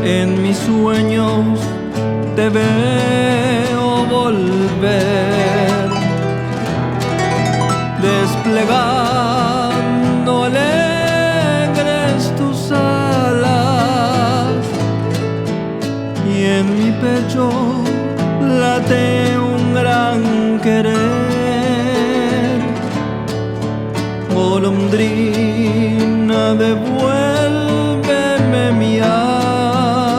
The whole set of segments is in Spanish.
En mis sueños te veo volver, desplegando alegres tus alas, y en mi pecho late un gran querer. Golondrina, devuélveme mi alma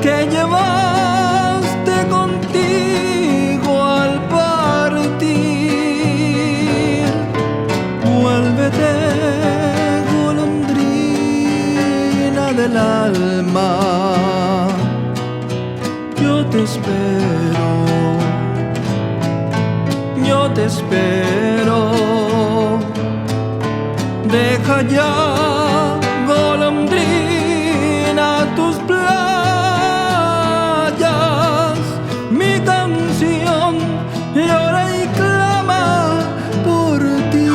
que llevaste contigo al partir. Vuélvete, golondrina del alma, yo te espero, yo te espero. Deja ya, golondrina, tus playas. Mi canción llora y clama por ti.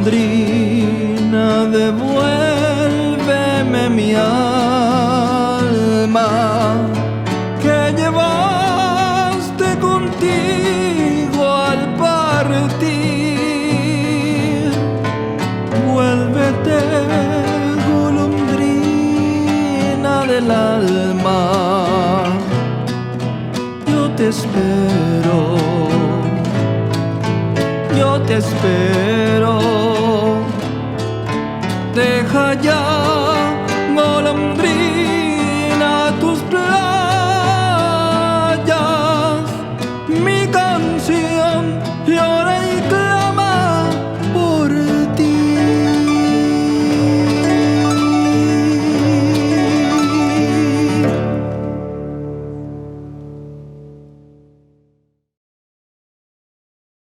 Golondrina, devuélveme mi alma que llevaste contigo al partir. Vuélvete, golondrina del alma, yo te espero, yo te espero. Deja ya, golondrina, tus playas. Mi canción llora